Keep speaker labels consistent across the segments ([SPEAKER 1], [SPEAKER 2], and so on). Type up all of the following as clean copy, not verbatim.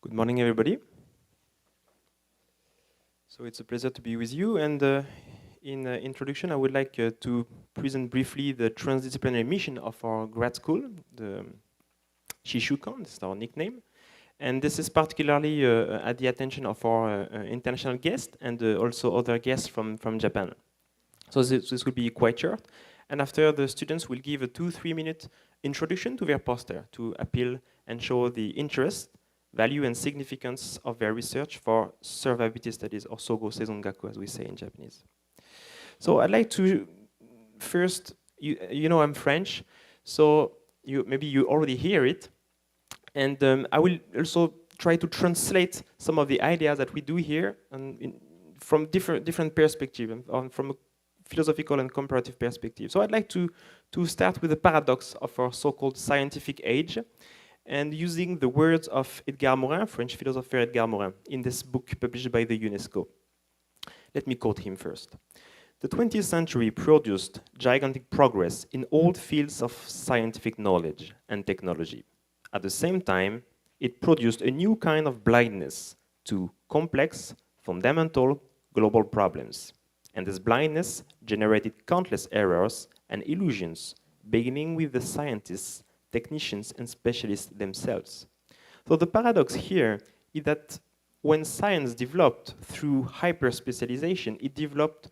[SPEAKER 1] Good morning, everybody. So it's a pleasure to be with you. And in introduction, I would like to present briefly the transdisciplinary mission of our grad school, the Shishukan, this is our nickname. And this is particularly at the attention of our international guests and also other guests from Japan. So this will be quite short. And after, the students will give a 2-3 minute introduction to their poster to appeal and show the interest, value, and significance of their research for survivability studies, or Sogo Seizongaku, as we say in Japanese. So I'd like to first, you know I'm French, so maybe you already hear it. And I will also try to translate some of the ideas that we do here from different perspectives, from a philosophical and comparative perspective. So I'd like to start with the paradox of our so-called scientific age, and using the words of Edgar Morin, French philosopher Edgar Morin, in this book published by the UNESCO. Let me quote him first. The 20th century produced gigantic progress in all fields of scientific knowledge and technology. At the same time, it produced a new kind of blindness to complex, fundamental, global problems. And this blindness generated countless errors and illusions, beginning with the scientists, technicians, and specialists themselves. So the paradox here is that when science developed through hyper-specialization, it developed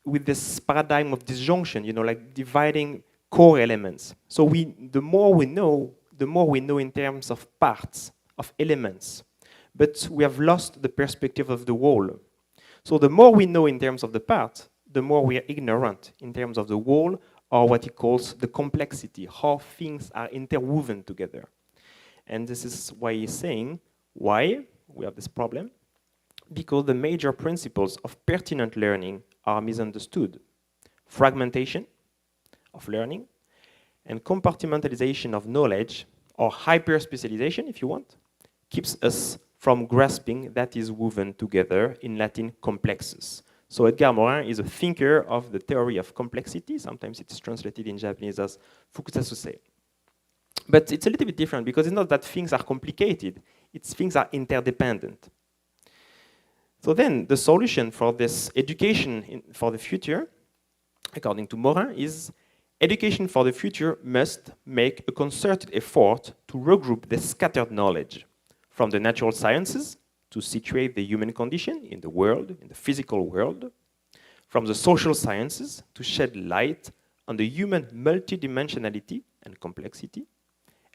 [SPEAKER 1] with this paradigm of disjunction, like dividing core elements. So the more we know in terms of parts, of elements, but we have lost the perspective of the whole. So the more we know in terms of the part, the more we are ignorant in terms of the whole, or what he calls the complexity, how things are interwoven together. And this is why he's saying, why we have this problem? Because the major principles of pertinent learning are misunderstood. Fragmentation of learning and compartmentalization of knowledge, or hyper-specialization, if you want, keeps us from grasping that is woven together, in Latin, complexus. So Edgar Morin is a thinker of the theory of complexity. Sometimes it's translated in Japanese as fukusasusei. But it's a little bit different, because it's not that things are complicated, it's things are interdependent. So then the solution for this education for the future, according to Morin, is education for the future must make a concerted effort to regroup the scattered knowledge from the natural sciences to situate the human condition in the world, in the physical world, from the social sciences to shed light on the human multidimensionality and complexity,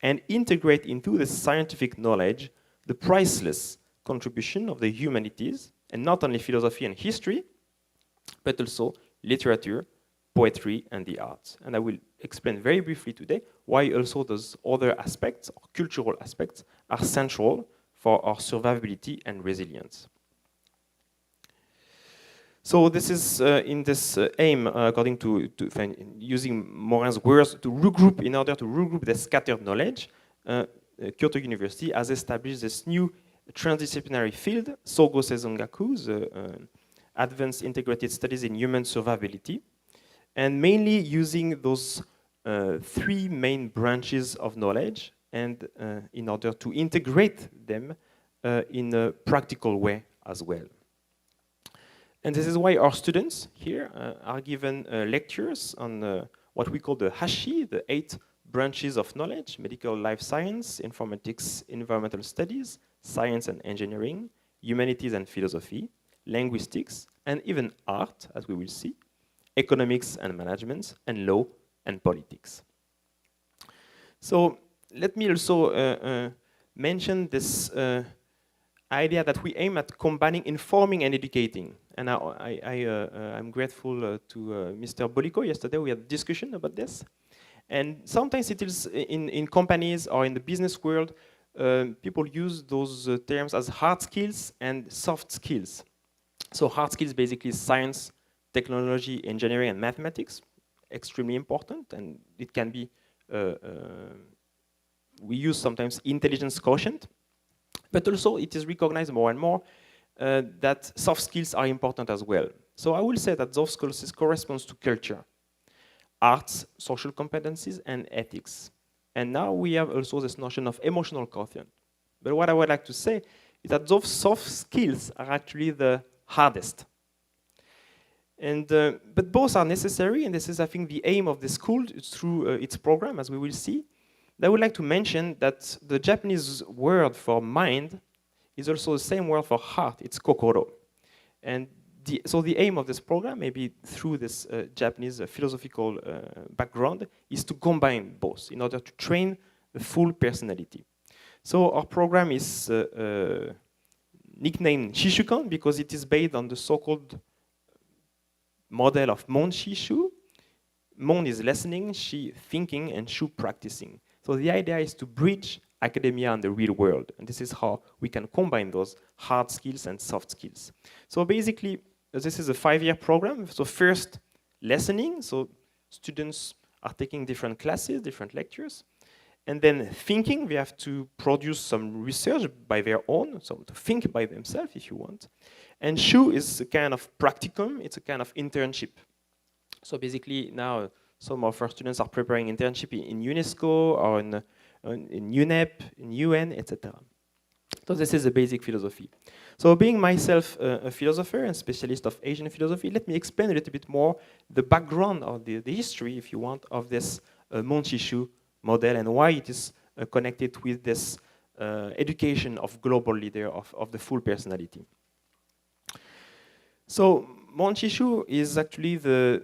[SPEAKER 1] and integrate into the scientific knowledge the priceless contribution of the humanities, and not only philosophy and history, but also literature, poetry, and the arts. And I will explain very briefly today why also those other aspects, or cultural aspects, are central for our survivability and resilience. So this is in this aim, according to using Morin's words, in order to regroup the scattered knowledge, Kyoto University has established this new transdisciplinary field, Sogo Seizongaku, the Advanced Integrated Studies in Human Survivability, and mainly using those 3 main branches of knowledge, and in order to integrate them in a practical way as well. And this is why our students here are given lectures on what we call the Hashi, the 8 branches of knowledge: medical life science, informatics, environmental studies, science and engineering, humanities and philosophy, linguistics, and even art, as we will see, economics and management, and law and politics. So let me also mention this idea that we aim at combining informing and educating. And I'm grateful to Mr. Boliko. Yesterday we had a discussion about this. And sometimes it is in companies or in the business world, people use those terms as hard skills and soft skills. So hard skills basically science, technology, engineering, and mathematics, extremely important, and it can be, we use sometimes intelligence quotient, but also it is recognized more and more that soft skills are important as well. So I will say that those skills corresponds to culture, arts, social competencies, and ethics. And now we have also this notion of emotional quotient. But what I would like to say is that those soft skills are actually the hardest. And, but both are necessary, and this is, I think, the aim of the school through its program, as we will see. I would like to mention that the Japanese word for mind is also the same word for heart. It's kokoro. And so the aim of this program, maybe through this Japanese philosophical background, is to combine both in order to train the full personality. So our program is nicknamed Shishukan because it is based on the so-called model of Mon Shishu. Mon is listening, Shi thinking, and Shu practicing. So the idea is to bridge academia and the real world. And this is how we can combine those hard skills and soft skills. So basically, this is a 5-year program. So first, listening. So students are taking different classes, different lectures. And then thinking, we have to produce some research by their own, so to think by themselves, if you want. And Shu is a kind of practicum. It's a kind of internship. So basically, now some of our students are preparing internship in UNESCO or in UNEP, in UN, etc. So this is a basic philosophy. So being myself a philosopher and specialist of Asian philosophy, let me explain a little bit more the background or the history, if you want, of this Monshishu model and why it is connected with this education of global leader of the full personality. So Monshishu is actually the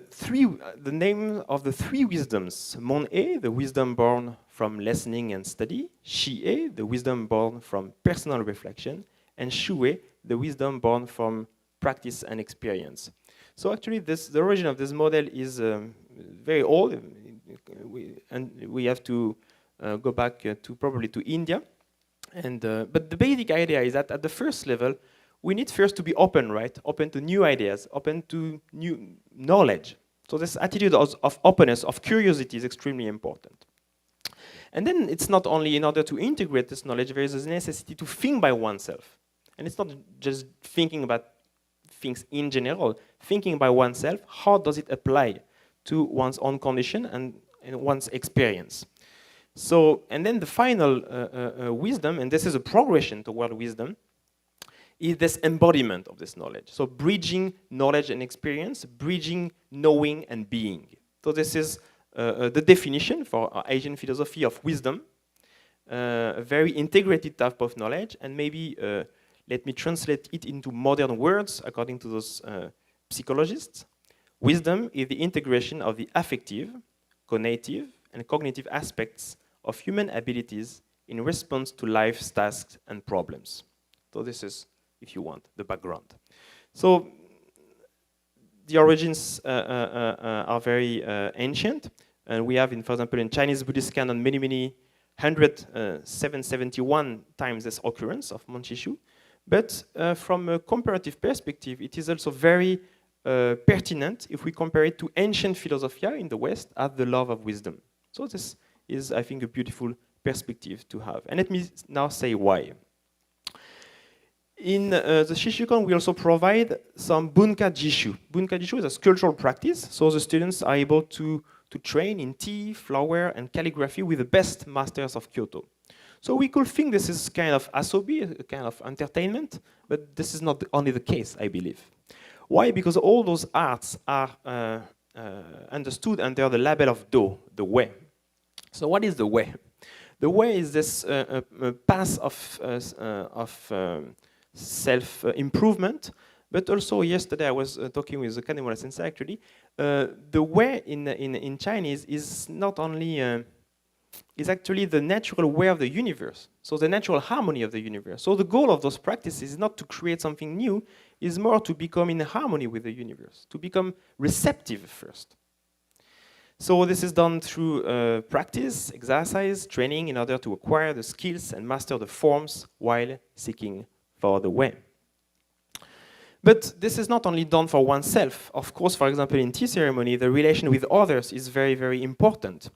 [SPEAKER 1] name of the 3 wisdoms. Mon-e, the wisdom born from listening and study. Shi-e, the wisdom born from personal reflection. And Shu-e, the wisdom born from practice and experience. So actually, the origin of this model is very old. We have to go back to probably to India. And but the basic idea is that at the first level, we need first to be open, right? Open to new ideas, open to new knowledge. So this attitude of openness, of curiosity is extremely important. And then it's not only in order to integrate this knowledge, there is a necessity to think by oneself. And it's not just thinking about things in general, thinking by oneself, how does it apply to one's own condition and one's experience? So, and then the final wisdom, and this is a progression toward wisdom, is this embodiment of this knowledge. So bridging knowledge and experience, bridging knowing and being. So this is the definition for our Asian philosophy of wisdom, a very integrated type of knowledge, and maybe let me translate it into modern words according to those psychologists. Wisdom is the integration of the affective, cognitive, and cognitive aspects of human abilities in response to life's tasks and problems. So this is, if you want, the background. So the origins are very ancient. And we have, for example, in Chinese Buddhist canon, many 771 times this occurrence of Monshishu. But from a comparative perspective, it is also very pertinent if we compare it to ancient philosophia in the West as the love of wisdom. So this is, I think, a beautiful perspective to have. And let me now say why. In the Shishukan, we also provide some bunka jishu. Bunka jishu is a cultural practice, so the students are able to train in tea, flower, and calligraphy with the best masters of Kyoto. So we could think this is kind of asobi, a kind of entertainment, but this is not only the case, I believe. Why? Because all those arts are understood under the label of Do, the way. So what is the way? The way is this path of self-improvement, but also yesterday I was talking with the Kanemura sensei actually. The way in Chinese is not only, is actually the natural way of the universe, so the natural harmony of the universe. So the goal of those practices is not to create something new, is more to become in harmony with the universe, to become receptive first. So this is done through practice, exercise, training in order to acquire the skills and master the forms while seeking for the way. But this is not only done for oneself. Of course, for example, in tea ceremony, the relation with others is very, very important.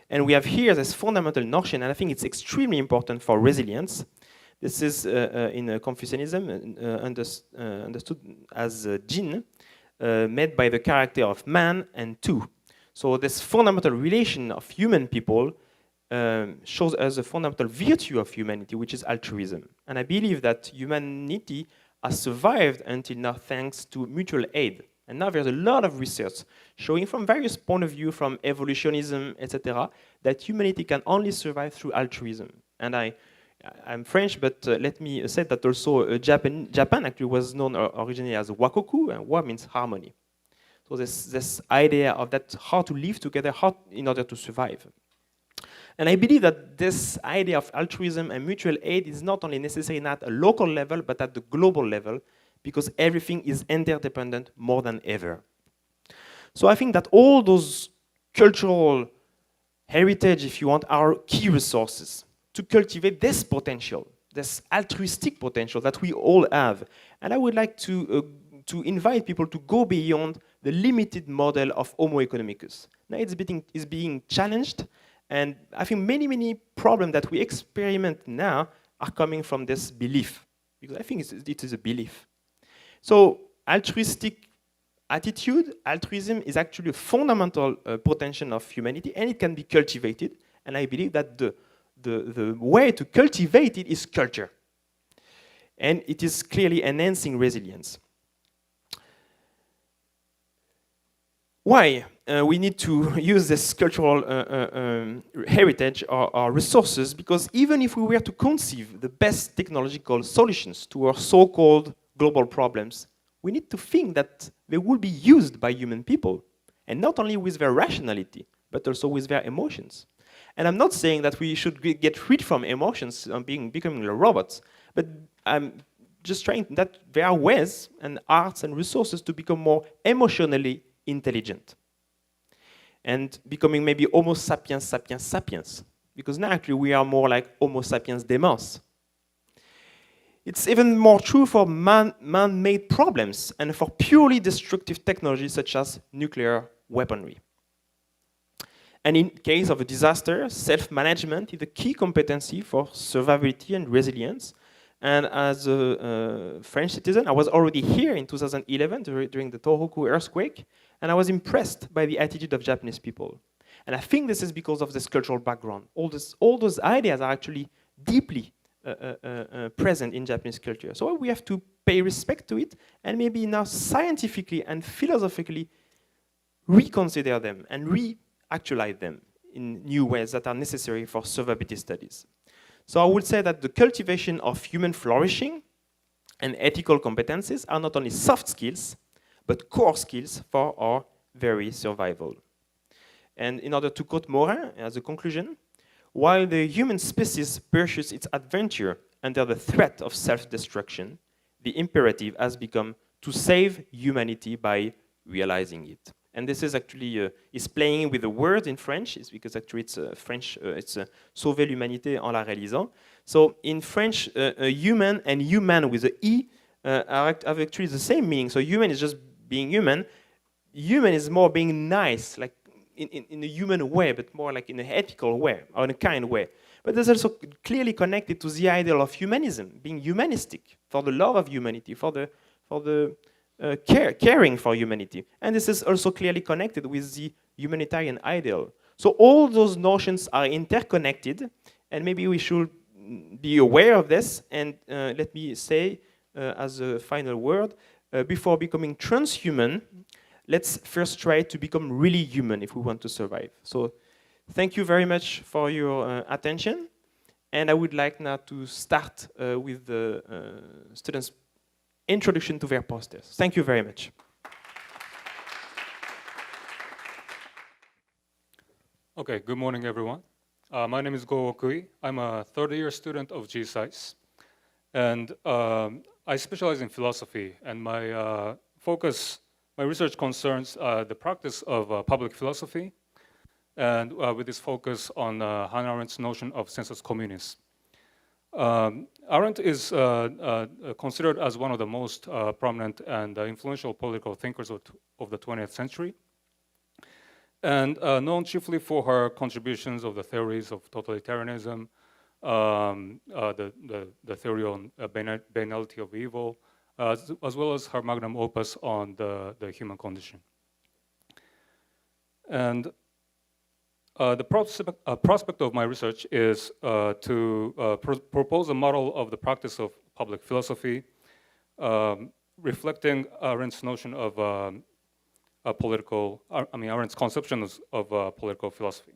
[SPEAKER 1] And we have here this fundamental notion, and I think it's extremely important for resilience. This is in Confucianism understood as Jin, made by the character of man and two. So this fundamental relation of human people shows us a fundamental virtue of humanity, which is altruism. And I believe that humanity has survived until now thanks to mutual aid. And now there's a lot of research showing from various points of view, from evolutionism, etc., that humanity can only survive through altruism. And I'm French, but let me say that also Japan actually was known originally as wakoku, and wa means harmony. So this idea of that, how to live together, in order to survive. And I believe that this idea of altruism and mutual aid is not only necessary at a local level, but at the global level, because everything is interdependent more than ever. So I think that all those cultural heritage, if you want, are key resources to cultivate this potential, this altruistic potential that we all have. And I would like to invite people to go beyond the limited model of Homo economicus. Now it's being challenged, and I think many problems that we experiment now are coming from this belief, because I think it is a belief. So altruistic attitude, altruism is actually a fundamental potential of humanity, and it can be cultivated. And I believe that the way to cultivate it is culture. And it is clearly enhancing resilience. Why we need to use this cultural heritage or resources? Because even if we were to conceive the best technological solutions to our so-called global problems, we need to think that they will be used by human people, and not only with their rationality, but also with their emotions. And I'm not saying that we should get rid from emotions and becoming robots, but I'm just trying that there are ways and arts and resources to become more emotionally intelligent. And becoming maybe Homo sapiens sapiens sapiens. Because now actually we are more like Homo sapiens demos. It's even more true for man-made problems and for purely destructive technologies such as nuclear weaponry. And in case of a disaster, self-management is a key competency for survivability and resilience. And as a French citizen, I was already here in 2011 during the Tohoku earthquake, and I was impressed by the attitude of Japanese people. And I think this is because of this cultural background. All those ideas are actually deeply present in Japanese culture. So we have to pay respect to it, and maybe now scientifically and philosophically reconsider them and re-actualize them in new ways that are necessary for survivability studies. So I would say that the cultivation of human flourishing and ethical competencies are not only soft skills, but core skills for our very survival. And in order to quote Morin as a conclusion, while the human species pursues its adventure under the threat of self-destruction, the imperative has become to save humanity by realizing it. And this is actually is playing with the word in French. It's because actually it's French. It's sauver l'humanité en la réalisant. So in French, human and human with an e have actually the same meaning. So human is just being human. Human is more being nice, like in a human way, but more like in an ethical way or in a kind way. But there's also clearly connected to the ideal of humanism, being humanistic, for the love of humanity, for the caring for humanity. And this is also clearly connected with the humanitarian ideal. So all those notions are interconnected, and maybe we should be aware of this. And let me say, as a final word, before becoming transhuman, let's first try to become really human if we want to survive. So thank you very much for your attention. And I would like now to start with the students' introduction to their posters. Thank you very much.
[SPEAKER 2] Okay, good morning, everyone. My name is Go Okui. I'm a third-year student of GSAIS. And I specialize in philosophy, and my research concerns the practice of public philosophy, and with this focus on Hannah Arendt's notion of sensus communis. Arendt is considered as one of the most prominent and influential political thinkers of the 20th century, and known chiefly for her contributions of the theories of totalitarianism, the theory on banality of evil, as well as her magnum opus on the human condition. And The prospect of my research is to propose a model of the practice of public philosophy, reflecting Arendt's notion of Arendt's conceptions of political philosophy.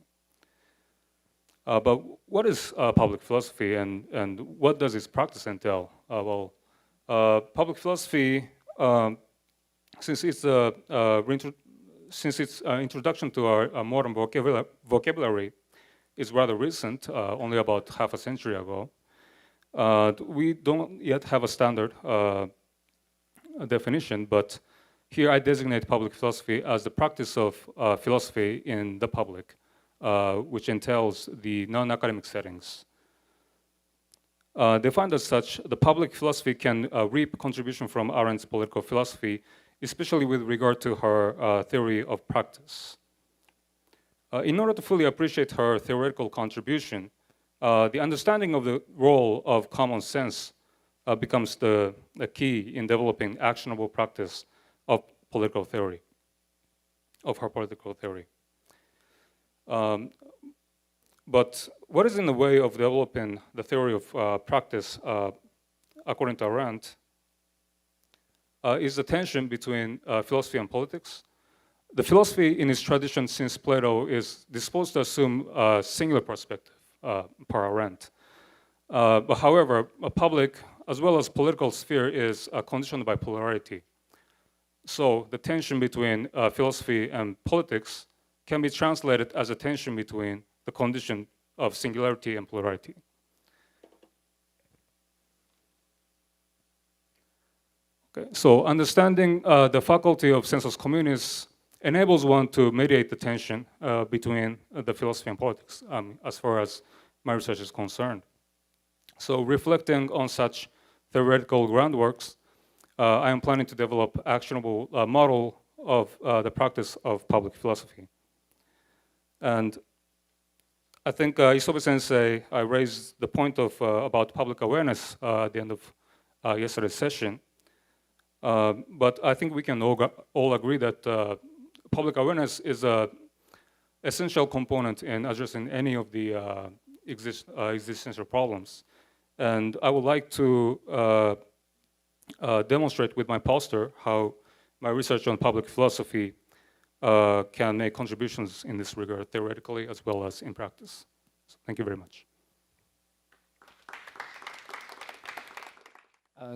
[SPEAKER 2] But what is public philosophy, and what does its practice entail? Public philosophy, since its introduction to our modern vocabulary is rather recent, only about half a century ago, we don't yet have a standard definition, but here I designate public philosophy as the practice of philosophy in the public, which entails the non-academic settings. Defined as such, the public philosophy can reap contribution from Arendt's political philosophy, especially with regard to her theory of practice. In order to fully appreciate her theoretical contribution, the understanding of the role of common sense becomes the key in developing actionable practice of political theory, of her political theory. But what is in the way of developing the theory of practice, according to Arendt, is the tension between philosophy and politics. The philosophy in its tradition since Plato is disposed to assume a singular perspective, per Arendt. But however, a public as well as political sphere is conditioned by polarity. So the tension between philosophy and politics can be translated as a tension between the condition of singularity and plurality. Okay, so understanding the faculty of sensus communis enables one to mediate the tension between the philosophy and politics, as far as my research is concerned. So reflecting on such theoretical groundworks, I am planning to develop actionable model of the practice of public philosophy. And I think Isobe-sensei raised the point of about public awareness at the end of yesterday's session. But I think we can all agree that public awareness is an essential component in addressing any of the existential problems. And I would like to demonstrate with my poster how my research on public philosophy can make contributions in this regard, theoretically as well as in practice. So thank you very much.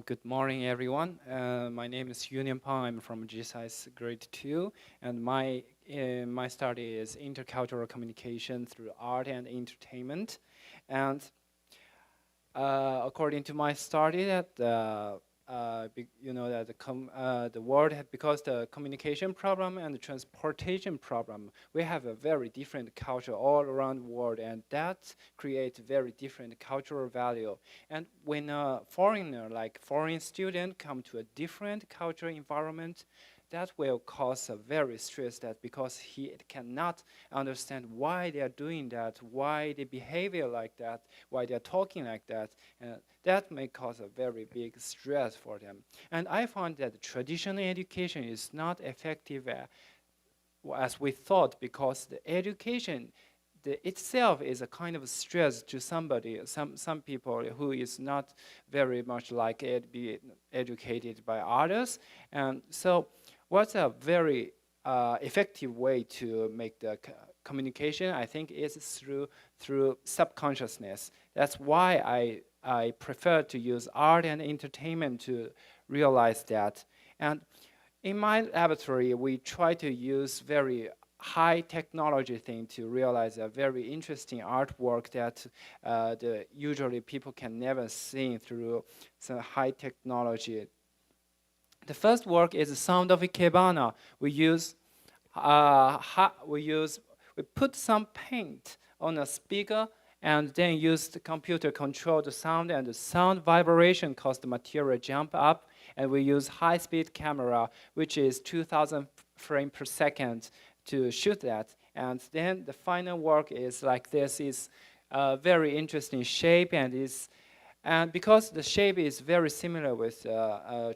[SPEAKER 3] Good morning, everyone. My name is Univ. I'm from GSAIS Grade 2, and my study is intercultural communication through art and entertainment. And according to my study, that you know that the world, because the communication problem and the transportation problem, we have a very different culture all around the world, and that creates very different cultural value. And when a foreigner, like foreign student, come to a different cultural environment, that will cause a very stress, that because he cannot understand why they are doing that, why they behavior like that, why they are talking like that, and that may cause a very big stress for them. And I found that traditional education is not effective as we thought, because the education itself is a kind of stress to somebody, some people who is not very much like be educated by others. And so what's a very effective way to make the communication, I think, is through subconsciousness. That's why I prefer to use art and entertainment to realize that. And in my laboratory, we try to use very high technology thing to realize a very interesting artwork that usually people can never see through some high technology. The first work is the Sound of Ikebana. We put some paint on a speaker and then use the computer control the sound, and the sound vibration cause the material jump up. And we use high-speed camera, which is 2,000 frames per second to shoot that. And then the final work is like this. Is a very interesting shape, and is And because the shape is very similar with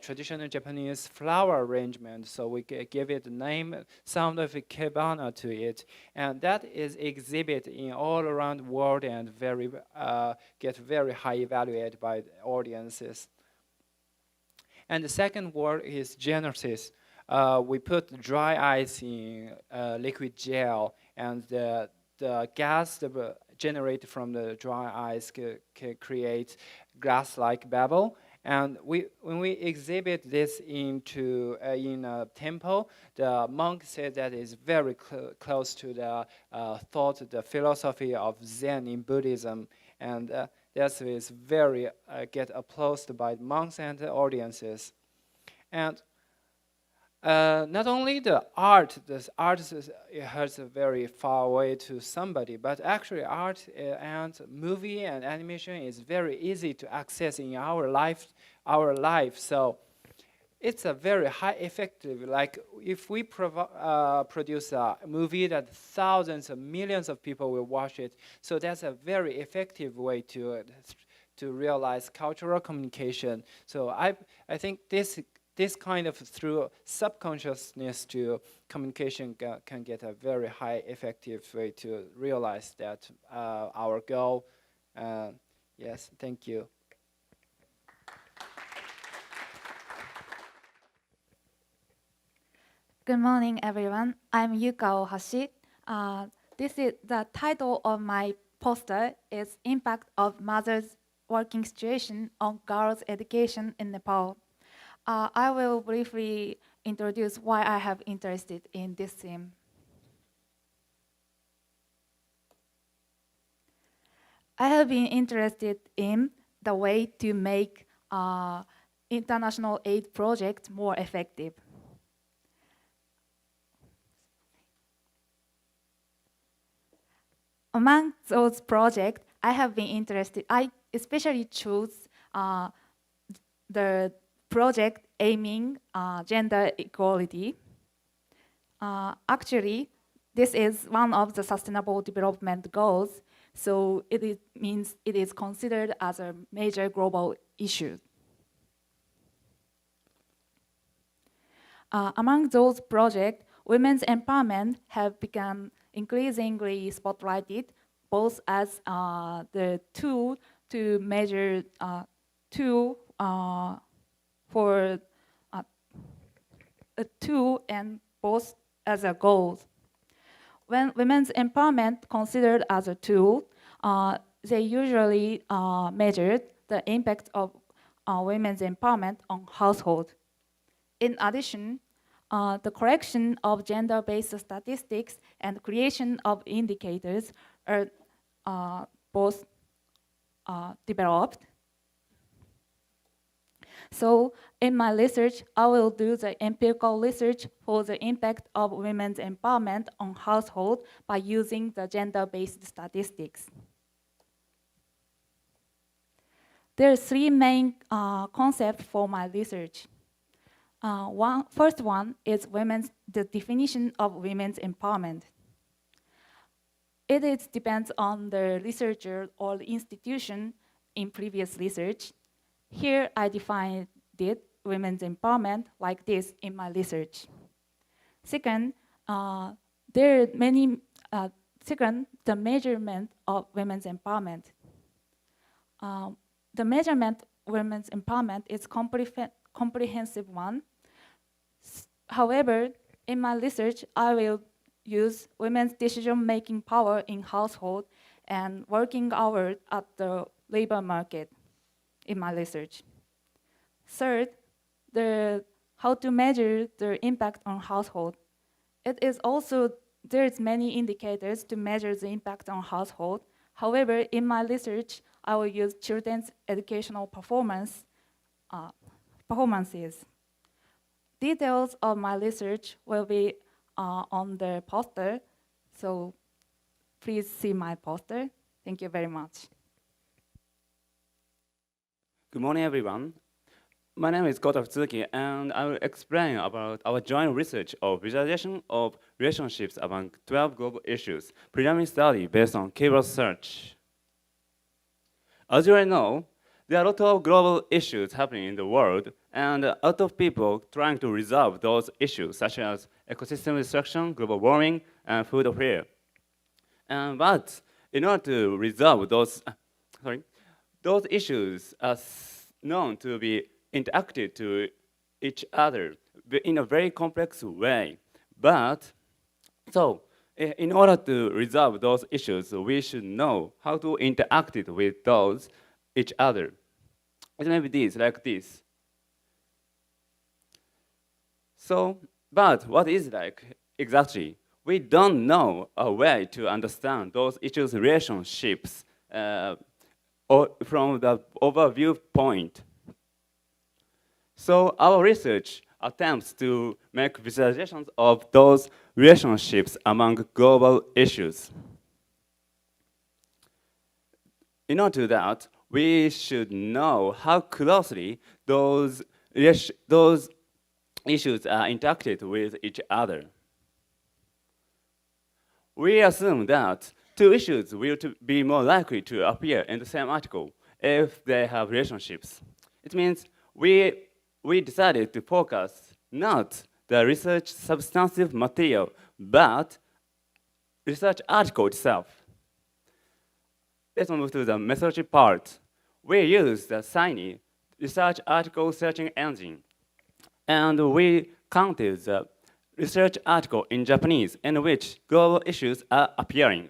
[SPEAKER 3] traditional Japanese flower arrangement, so we give it the name, sound of ikebana to it. And that is exhibited in all around the world and get very high evaluated by the audiences. And the second word is genesis. We put dry ice in liquid gel, and the gas generated from the dry ice can create glass-like bubble. And when we exhibit this into in a temple, the monk said that is very close to the thought, the philosophy of Zen in Buddhism, and that is very get applauded by monks and the audiences. And not only the art has a very far away to somebody, but actually art and movie and animation is very easy to access in our life. So it's a very high effective, like if we produce a movie that thousands of millions of people will watch it, so that's a very effective way to realize cultural communication. So I think this kind of through subconsciousness to communication can get a very high effective way to realize that our goal. Yes, thank you.
[SPEAKER 4] Good morning, everyone. I'm Yuka Ohashi. This is the title of my poster is Impact of Mother's Working Situation on Girls' Education in Nepal. I will briefly introduce why I have interested in this theme. I have been interested in the way to make international aid projects more effective. Among those projects I have been interested, I especially chose the project aiming gender equality. Actually, this is one of the Sustainable Development Goals, so means it is considered as a major global issue. Among those projects, women's empowerment have become increasingly spotlighted, both as the tool to measure for a tool and both as a goal. When women's empowerment considered as a tool, they usually measured the impact of women's empowerment on household. In addition, the correction of gender-based statistics and creation of indicators are both developed. So in my research, I will do the empirical research for the impact of women's empowerment on household by using the gender-based statistics. There are three main concepts for my research. First one is the definition of women's empowerment. It depends on the researcher or the institution in previous research. Here I defined women's empowerment like this in my research. Second, there are many. Second, the measurement of women's empowerment. The measurement of women's empowerment is comprehensive one. However, in my research, I will use women's decision-making power in household and working hours at the labor market in my research. Third, how to measure the impact on household. It is also, there's many indicators to measure the impact on household. However, in my research, I will use children's educational performances. Details of my research will be on the poster, so please see my poster. Thank you very much.
[SPEAKER 5] Good morning, everyone. My name is Kyoto Tsuki, and I will explain about our joint research of visualization of relationships among 12 global issues, preliminary study based on keyword search. As you all know, there are a lot of global issues happening in the world, and a lot of people trying to resolve those issues, such as ecosystem destruction, global warming, and food affairs. But in order to resolve those issues are known to be interacted to each other in a very complex way. But so, in order to resolve those issues, we should know how to interact it with those each other. It may be this, like this. So, but what is like exactly? We don't know a way to understand those issues' relationships or from the overview point. So our research attempts to make visualizations of those relationships among global issues. In order to do that, we should know how closely those issues are interacted with each other. We assume that two issues will be more likely to appear in the same article if they have relationships. It means we decided to focus not the research substantive material, but research article itself. Let's move to the methodology part. We use the SINI research article searching engine, and we counted the research article in Japanese in which global issues are appearing.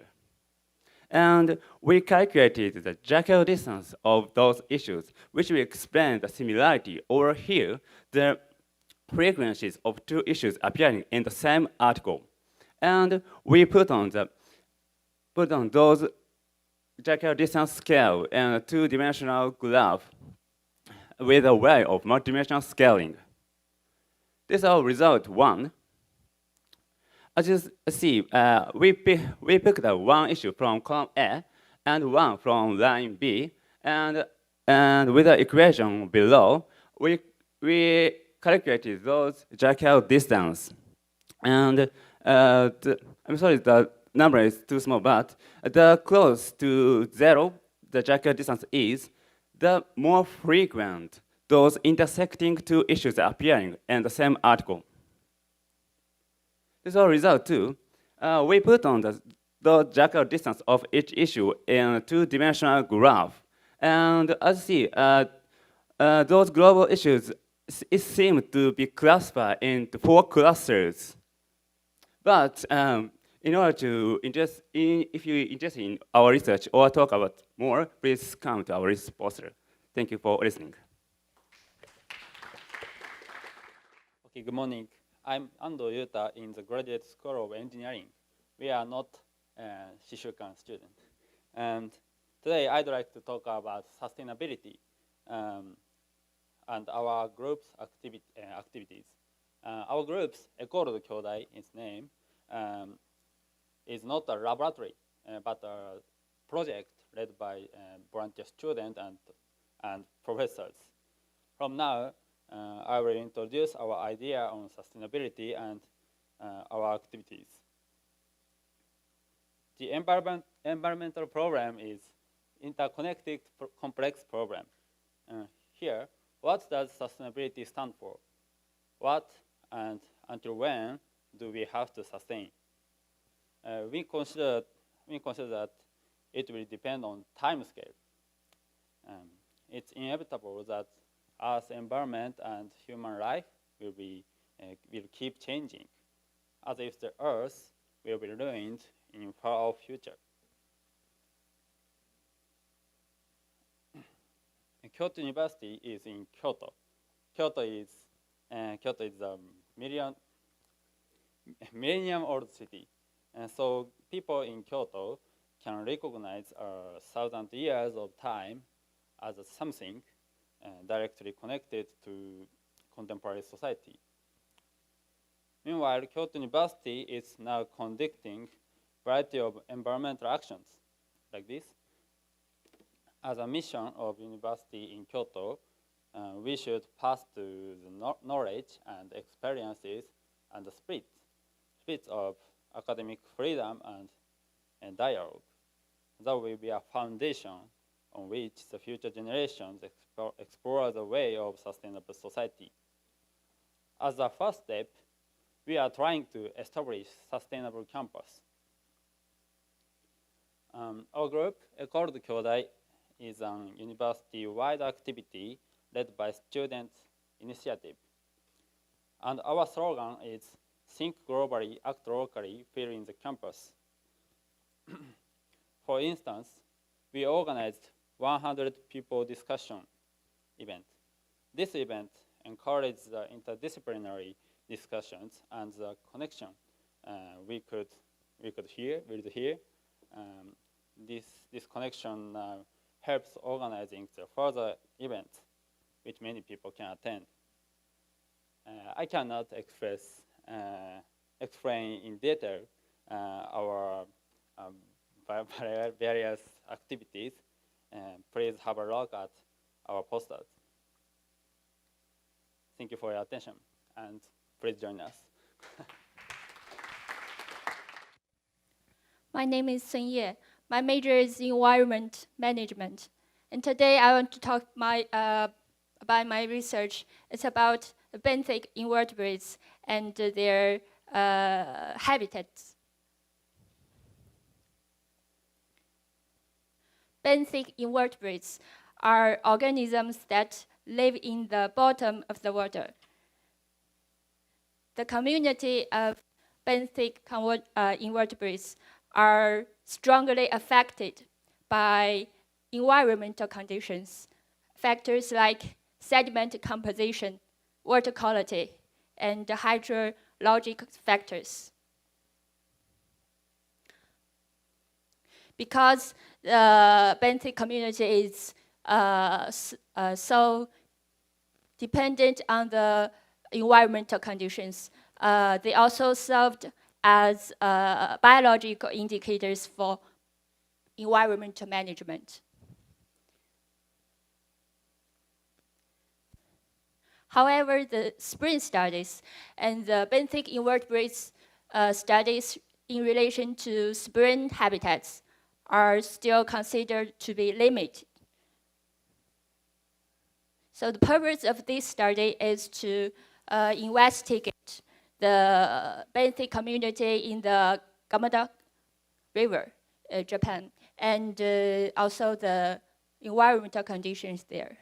[SPEAKER 5] And we calculated the jacket distance of those issues, which will explain the similarity over here, the frequencies of two issues appearing in the same article. And we put on those jacket distance scale and a two-dimensional graph with a way of multidimensional scaling. This is our result one. As you see, we picked one issue from column A and one from line B, and with the equation below, we calculated those jacket distance. And I'm sorry, the number is too small, but the close to 0 the jacket distance is, the more frequent those intersecting two issues are appearing in the same article. This is our result too. We put on the jacket distance of each issue in a two-dimensional graph. And as you see, those global issues seem to be classified into 4 clusters. But in order to if you're interested in our research or talk about more, please come to our research poster. Thank you for listening.
[SPEAKER 6] Okay, good morning. I'm Ando Yuta in the Graduate School of Engineering. We are not Shishukan students. And today I'd like to talk about sustainability and our group's activities. Our group's École de Kyodai, its name, is not a laboratory, but a project led by volunteer students and professors. From now, I will introduce our idea on sustainability and our activities. The environmental problem is interconnected, complex problem. Here, what does sustainability stand for? What and until when do we have to sustain? We consider that it will depend on time scale. It's inevitable that Earth's environment and human life will keep changing, as if the Earth will be ruined in far-off future. Kyoto University is in Kyoto. Kyoto is a millennium-old city, and so people in Kyoto can recognize 1,000 years of time as something directly connected to contemporary society. Meanwhile, Kyoto University is now conducting a variety of environmental actions like this. As a mission of university in Kyoto, we should pass to the knowledge and experiences and the spirits of academic freedom and dialogue. That will be a foundation on which the future generations explore the way of sustainable society. As a first step, we are trying to establish sustainable campus. Our group, École de Kyodai, is an university-wide activity led by student initiative. And our slogan is think globally, act locally, feel in the campus. For instance, we organized 100 people discussion event. This event encouraged the interdisciplinary discussions and the connection we could hear. This connection helps organizing the further events which many people can attend. I cannot explain in detail our various activities. Please have a look at our posters. Thank you for your attention, and please join us.
[SPEAKER 7] My name is Sun Ye. My major is environment management. And today I want to talk about my research. It's about benthic invertebrates and their habitats. Benthic invertebrates are organisms that live in the bottom of the water. The community of benthic invertebrates are strongly affected by environmental conditions, factors like sediment composition, water quality, and hydrologic factors. Because the benthic community is so dependent on the environmental conditions, they also served as biological indicators for environmental management. However, the spring studies and the benthic invertebrates studies in relation to spring habitats are still considered to be limited. So the purpose of this study is to investigate the benthic community in the Gamada River, Japan, and also the environmental conditions there.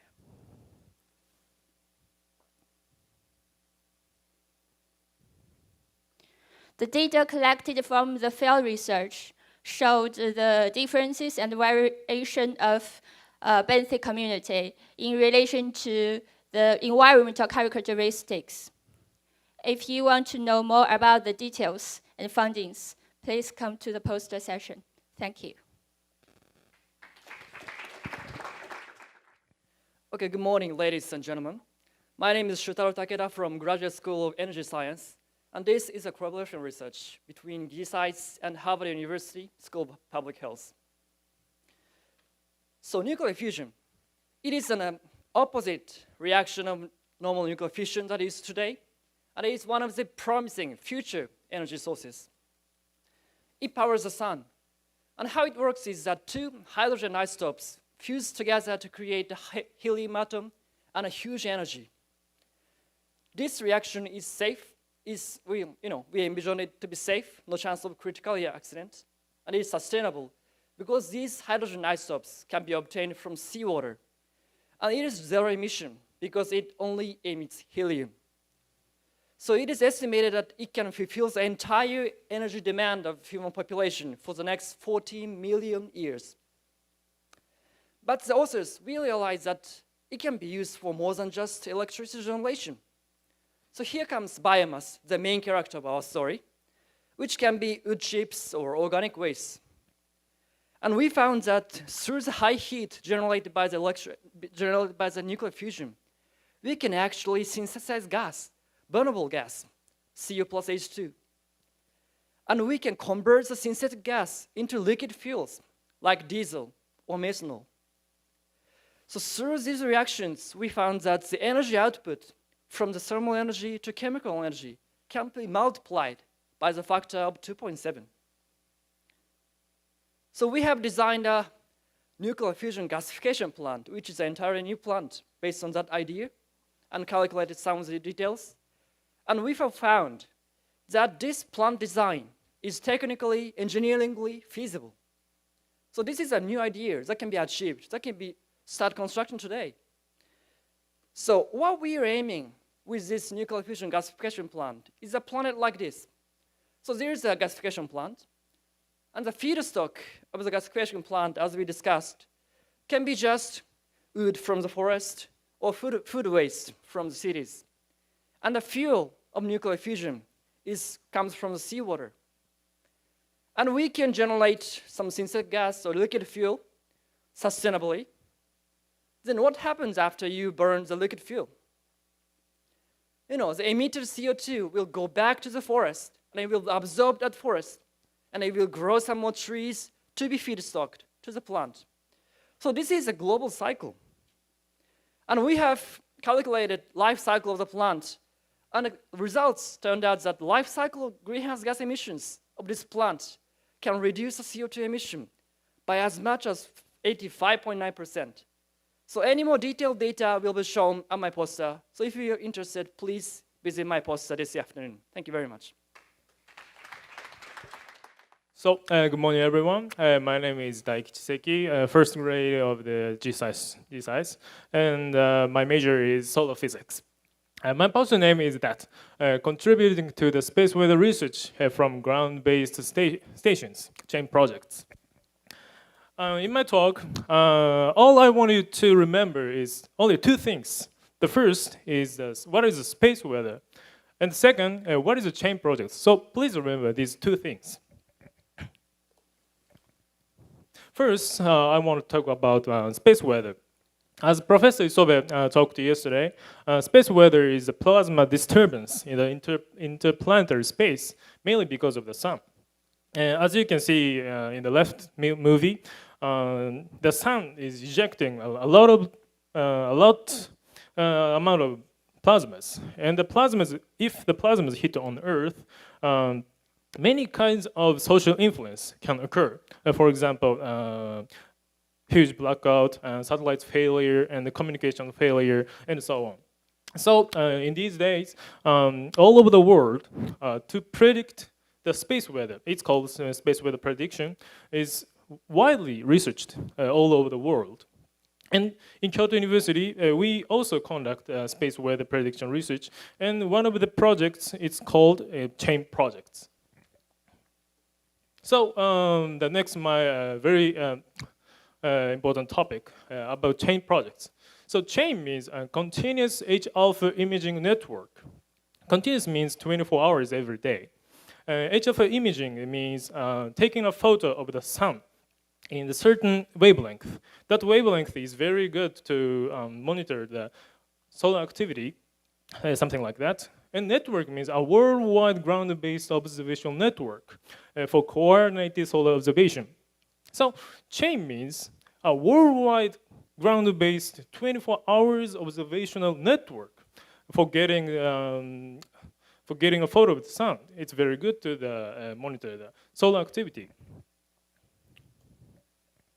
[SPEAKER 7] The data collected from the field research showed the differences and variation of benthic community in relation to the environmental characteristics. If you want to know more about the details and findings, please come to the poster session. Thank you.
[SPEAKER 8] Okay, good morning, ladies and gentlemen. My name is Shutaro Takeda from Graduate School of Energy Science, and this is a collaboration research between GSAIS and Harvard University School of Public Health. So nuclear fusion, it is an opposite reaction of normal nuclear fission that is today, and it is one of the promising future energy sources. It powers the sun, and how it works is that two hydrogen isotopes fuse together to create a helium atom and a huge energy. This reaction is safe. We envision it to be safe, no chance of critical accident, and it is sustainable because these hydrogen isotopes can be obtained from seawater. And it is zero emission because it only emits helium. So it is estimated that it can fulfill the entire energy demand of human population for the next 14 million years. But the authors realized that it can be used for more than just electricity generation. So here comes biomass, the main character of our story, which can be wood chips or organic waste. And we found that through the high heat generated by the nuclear fusion, we can actually synthesize gas, burnable gas, Cu plus H2. And we can convert the synthetic gas into liquid fuels, like diesel or methanol. So through these reactions, we found that the energy output from the thermal energy to chemical energy can be multiplied by the factor of 2.7. So we have designed a nuclear fusion gasification plant, which is an entirely new plant based on that idea, and calculated some of the details. And we have found that this plant design is technically, engineeringly feasible. So this is a new idea that can be achieved, that can be start construction today. So what we are aiming with this nuclear fusion gasification plant is a planet like this. So there's a gasification plant, and the feedstock of the gasification plant, as we discussed, can be just wood from the forest or food waste from the cities. And the fuel of nuclear fusion comes from the seawater. And we can generate some synthetic gas or liquid fuel sustainably. Then what happens after you burn the liquid fuel? The emitted CO2 will go back to the forest, and it will absorb that forest, and it will grow some more trees to be feedstocked to the plant. So this is a global cycle. And we have calculated life cycle of the plant, and the results turned out that life cycle of greenhouse gas emissions of this plant can reduce the CO2 emission by as much as 85.9%. So any more detailed data will be shown on my poster. So if you're interested, please visit my poster this afternoon. Thank you very much.
[SPEAKER 9] So, good morning, everyone. My name is Daikichi Seki, first grade of the GSAIS, and my major is solar physics. My poster name is that, contributing to the space weather research from ground-based stations, chain projects. In my talk, all I want you to remember is only two things. The first is what is the space weather, and the second, what is a chain project. So please remember these two things. First, I want to talk about space weather. As Professor Isobe talked yesterday, space weather is a plasma disturbance in the interplanetary space, mainly because of the sun. As you can see in the left movie, the sun is ejecting a lot amount of plasmas, and the plasmas, if the plasmas hit on Earth, many kinds of social influence can occur. For example, huge blackout, satellite failure, and the communication failure, and so on. So in these days, all over the world, to predict the space weather, it's called space weather prediction, is widely researched all over the world. And in Kyoto University, we also conduct space weather prediction research, and one of the projects, it's called chain projects. So the next, my very important topic about chain projects. So chain means a continuous H-alpha imaging network. Continuous means 24 hours every day. H-alpha imaging means taking a photo of the sun in a certain wavelength. That wavelength is very good to monitor the solar activity, something like that. And network means a worldwide ground-based observational network for coordinated solar observation. So chain means a worldwide ground-based 24 hours observational network for getting a photo of the sun. It's very good to monitor the solar activity.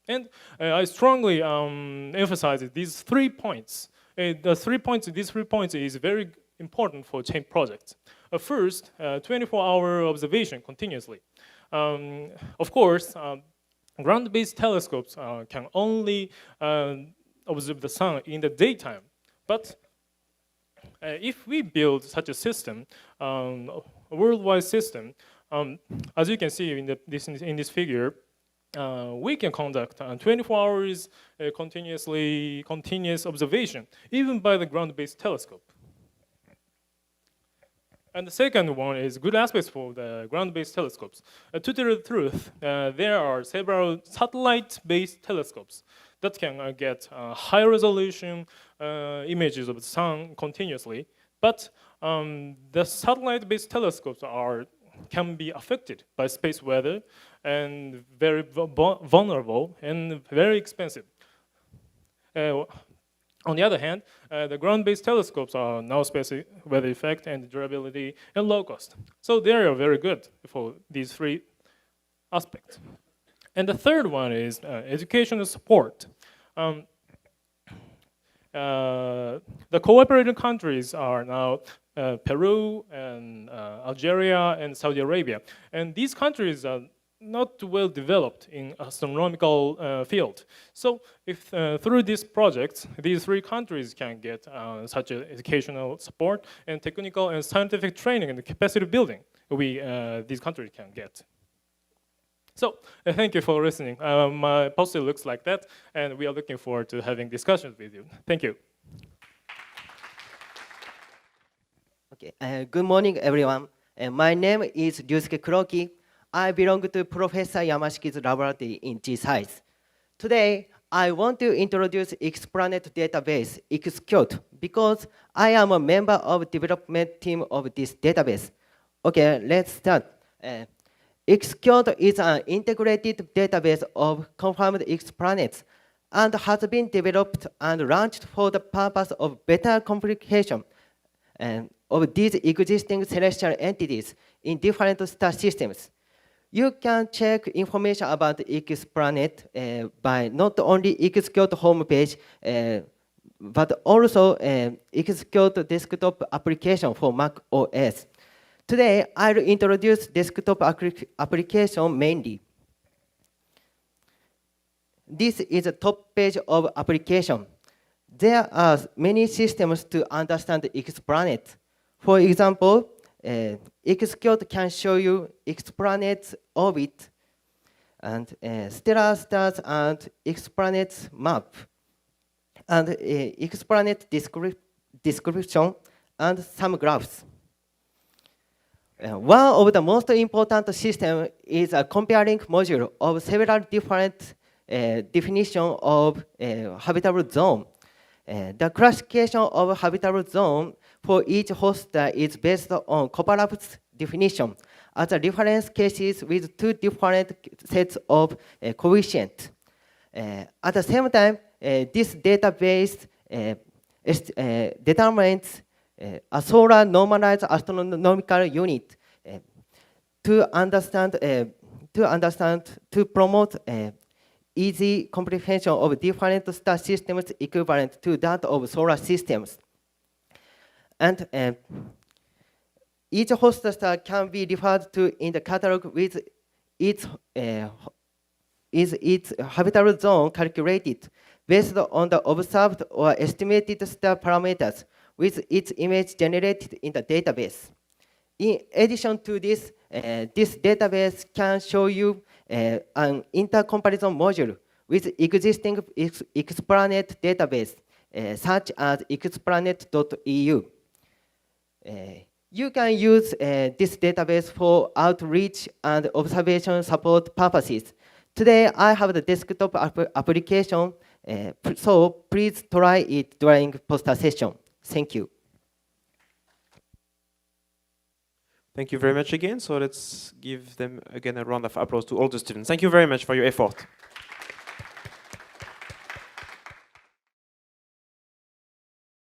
[SPEAKER 9] And I strongly emphasize these 3 points. These 3 points is very important for chain projects. First, 24-hour observation continuously. Of course, ground-based telescopes can only observe the sun in the daytime. But if we build such a system, a worldwide system, as you can see in this figure, we can conduct 24 hours continuous observation, even by the ground-based telescope. And the second one is good aspects for the ground-based telescopes. To tell the truth, there are several satellite-based telescopes that can get high-resolution images of the sun continuously. But the satellite-based telescopes can be affected by space weather and very vulnerable and very expensive. On the other hand, the ground-based telescopes are no space weather effect and durability and low cost. So they are very good for these 3 aspects. And the third one is educational support. The cooperating countries are now Peru and Algeria and Saudi Arabia. And these countries are not well developed in astronomical field. So if through this project, these three countries can get such educational support and technical and scientific training and capacity building, these countries can get. So thank you for listening. My poster looks like that, and we are looking forward to having discussions with you. Thank you.
[SPEAKER 10] Okay. Good morning, everyone. My name is Ryusuke Kuroki. I belong to Professor Yamashiki's laboratory in GSAIS. Today, I want to introduce XPlanet database, Kyoto, because I am a member of development team of this database. Okay, let's start. Kyoto is an integrated database of confirmed XPlanets and has been developed and launched for the purpose of better communication of these existing celestial entities in different star systems. You can check information about XPlanet by not only Kyoto homepage, but also Kyoto desktop application for Mac OS. Today, I'll introduce desktop application mainly. This is the top page of application. There are many systems to understand XPlanet. For example, Kyoto can show you XPlanet's orbit and stellar stars and XPlanet's map and XPlanet description and some graphs. One of the most important systems is a comparing module of several different definitions of habitable zone. The classification of habitable zone for each host is based on Koparov's definition as a reference cases with two different sets of coefficients. At the same time, this database determines a solar normalized astronomical unit to promote easy comprehension of different star systems equivalent to that of solar systems. And each host star can be referred to in the catalog with its habitable zone calculated based on the observed or estimated star parameters with its image generated in the database. In addition to this, this database can show you an intercomparison module with existing XPlanet database, such as xplanet.eu. You can use this database for outreach and observation support purposes. Today, I have the desktop application, so please try it during poster session. Thank you.
[SPEAKER 1] Thank you very much again. So let's give them again a round of applause to all the students. Thank you very much for your effort.